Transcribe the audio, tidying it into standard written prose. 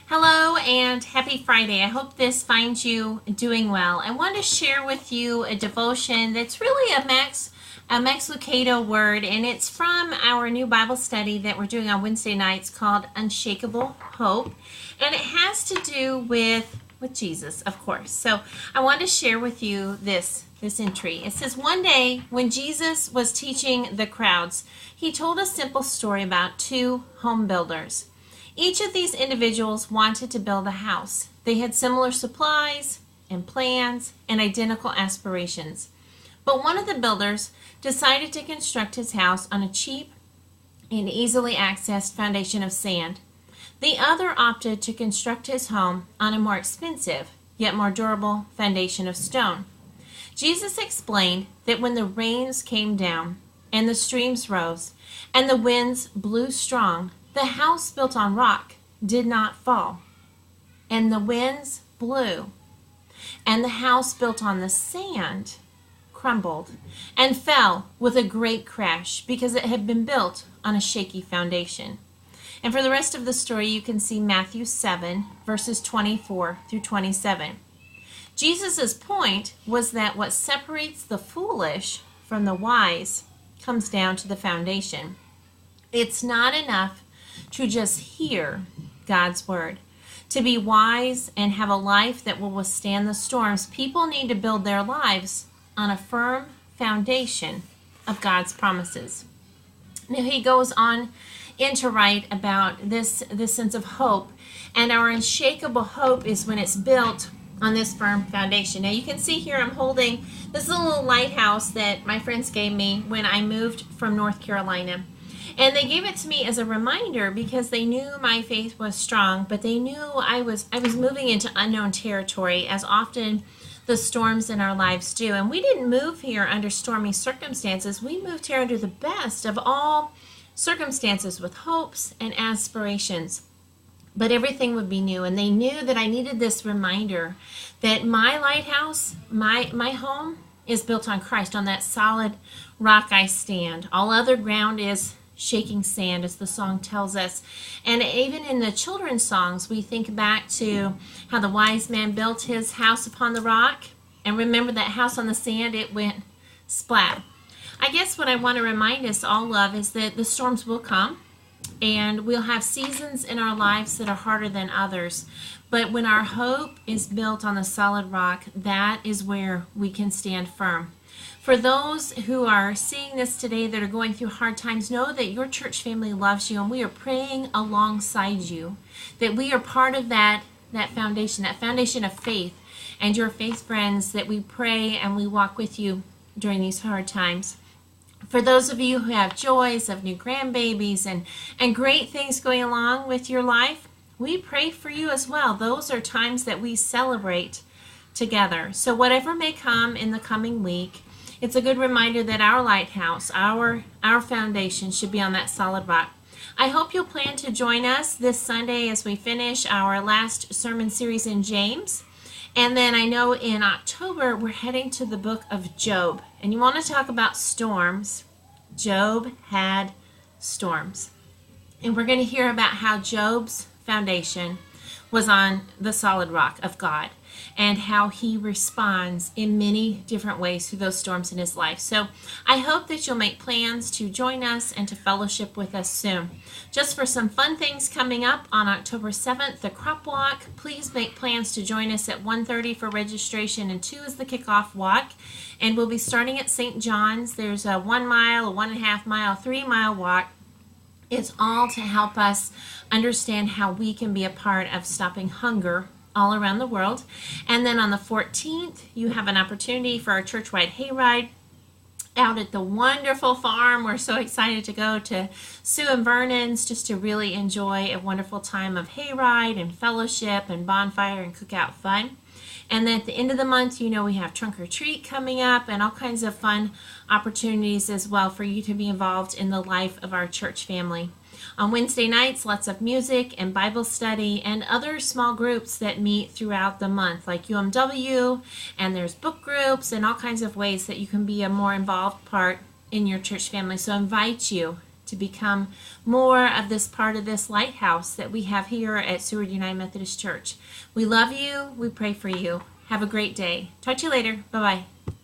Hello and happy Friday. I hope this finds you doing well. I want to share with you a devotion that's really a Max Lucado word, and it's from our new Bible study that we're doing on Wednesday nights called Unshakable Hope. And it has to do with Jesus, of course. So I want to share with you this entry. It says, one day when Jesus was teaching the crowds, he told a simple story about two home builders. Each of these individuals wanted to build a house. They had similar supplies and plans and identical aspirations. But one of the builders decided to construct his house on a cheap and easily accessed foundation of sand. The other opted to construct his home on a more expensive, yet more durable foundation of stone. Jesus explained that when the rains came down and the streams rose and the winds blew strong, the house built on rock did not fall, and the winds blew, and the house built on the sand crumbled and fell with a great crash because it had been built on a shaky foundation. And for the rest of the story, you can see Matthew 7, verses 24 through 27. Jesus' point was that what separates the foolish from the wise comes down to the foundation. It's not enough to just hear God's word. To be wise and have a life that will withstand the storms, people need to build their lives on a firm foundation of God's promises. Now he goes on to write about this sense of hope, and our unshakable hope is when it's built on this firm foundation. Now you can see here I'm holding this little lighthouse that my friends gave me when I moved from North Carolina. And they gave it to me as a reminder because they knew my faith was strong, but they knew I was moving into unknown territory, as often the storms in our lives do. And we didn't move here under stormy circumstances. We moved here under the best of all circumstances, with hopes and aspirations. But everything would be new, and they knew that I needed this reminder that my lighthouse, my home, is built on Christ. On that solid rock I stand. All other ground is shaking sand, as the song tells us. And even in the children's songs, we think back to how the wise man built his house upon the rock, and remember that house on the sand, it went splat. I guess what I want to remind us all of is that the storms will come, and we'll have seasons in our lives that are harder than others. But when our hope is built on the solid rock, that is where we can stand firm. For those who are seeing this today that are going through hard times, know that your church family loves you, and we are praying alongside you, that we are part of that foundation of faith, and your faith friends, that we pray and we walk with you during these hard times. For those of you who have joys of new grandbabies and great things going along with your life, we pray for you as well. Those are times that we celebrate together. So whatever may come in the coming week, it's a good reminder that our lighthouse, our foundation should be on that solid rock. I hope you'll plan to join us this Sunday as we finish our last sermon series in James. And then I know in October we're heading to the book of Job. And you want to talk about storms. Job had storms. And we're going to hear about how Job's foundation was on the solid rock of God, and how he responds in many different ways through those storms in his life. So I hope that you'll make plans to join us and to fellowship with us soon. Just for some fun things coming up on October 7th, the Crop Walk. Please make plans to join us at 1:30 for registration, and 2 is the kickoff walk. And we'll be starting at St. John's. There's a 1 mile, a 1.5 mile, 3 mile walk. It's all to help us understand how we can be a part of stopping hunger all around the world. And then on the 14th, you have an opportunity for our church-wide hayride out at the wonderful farm. We're so excited to go to Sue and Vernon's just to really enjoy a wonderful time of hayride and fellowship and bonfire and cookout fun. And then at the end of the month, you know, we have Trunk or Treat coming up and all kinds of fun opportunities as well for you to be involved in the life of our church family. On Wednesday nights, lots of music and Bible study and other small groups that meet throughout the month, like UMW, and there's book groups and all kinds of ways that you can be a more involved part in your church family. So I invite you to become more of this part of this lighthouse that we have here at Seward United Methodist Church. We love you. We pray for you. Have a great day. Talk to you later. Bye-bye.